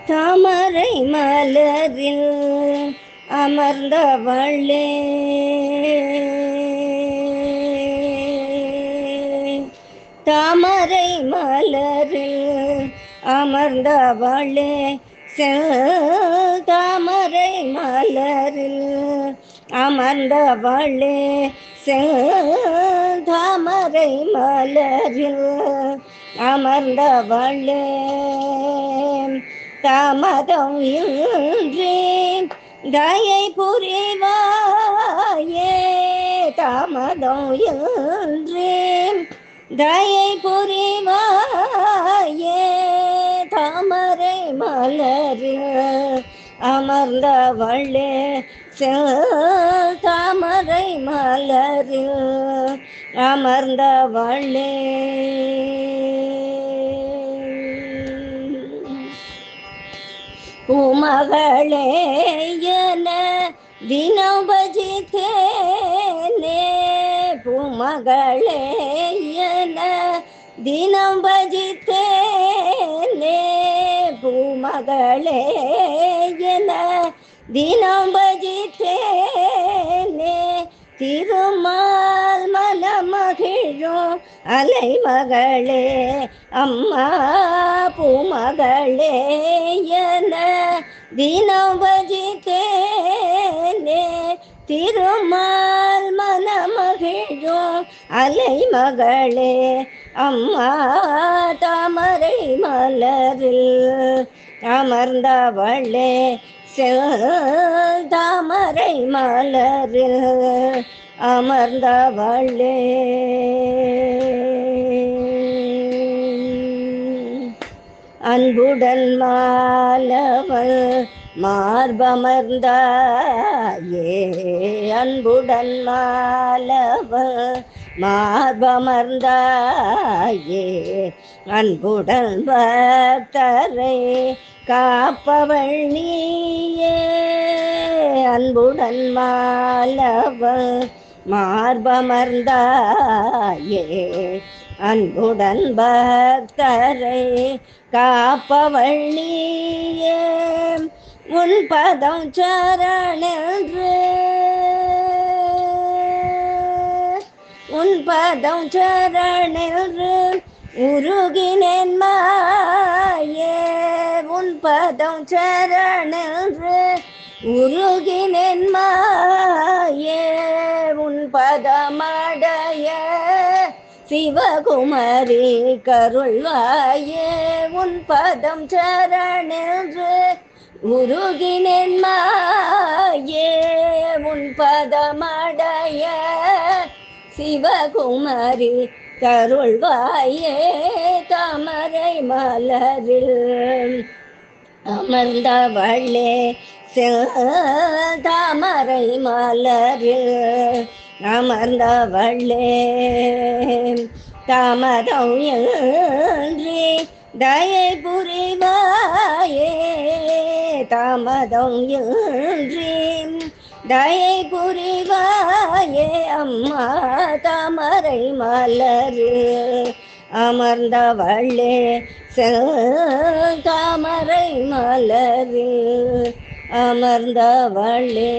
தாமரை மலரில் அமர்ந்தவளே, தாமரை மலரில் அமர்ந்தவளே, தாமரை மலரில் அமர்ந்தவளே, தாமரை மலரில் அமர்ந்தவளே, தாமதம் இன்றி தயை புரிவாயே, தாமதம் இன்றி தயை புரிவாயே, தாமரை மலரில் அமர்ந்தவளே, தாமரை மலரில் அமர்ந்தவளே. பூமகளே என தினம் பஜித்தேனே, பூமகளே என தினம் பஜித்தேனே, பூமகளே என தினம் பஜித்தேனே, திருமால் மனமகிழும் அலைமகளே அம்மா, பூமகளே என தினம் பஜித்தேனே, திருமால் மனமகிழும் அலைமகளே அம்மா, தாமரை மலரில் அமர்ந்தவளே, தாமரை மலரில் அமர்ந்தவளே. அன்புடன் மாலவள் மார்பமர்ந்தாயே, அன்புடன் மாலவள் மார்பமர்ந்தாயே, அன்புடன் பக்தரை காப்பவள் நீயே, அன்புடன் மாலவள் மார்பமர்ந்தாயே, அன்புடன் பக்தரை காப்பவள் நீயே, உன் பதம் சரணென்று, உன் பதம் சரணென்று உருகினேன் மாயே, உன் பதம் சரணென்று உருகினேன் மாயே, உன் பதமடைய சிவகுமரி கருள்வாயே, உன் பதம் சரணென்று உருகினேன் மாயே, உன் பதமடைய சிவகுமரி கருள்வாயே, தாமரை மலரில் அமர்ந்தவளே, தாமரை மலரில் அமர்ந்தவளே, தாமதம் இன்றி தயை புரிவாயே, தாமதம் இன்றி தயை புரிவாயே அம்மா, தாமரை மலரில் அமர்ந்தவளே, தாமரை மலரில் அமர்ந்தவளே.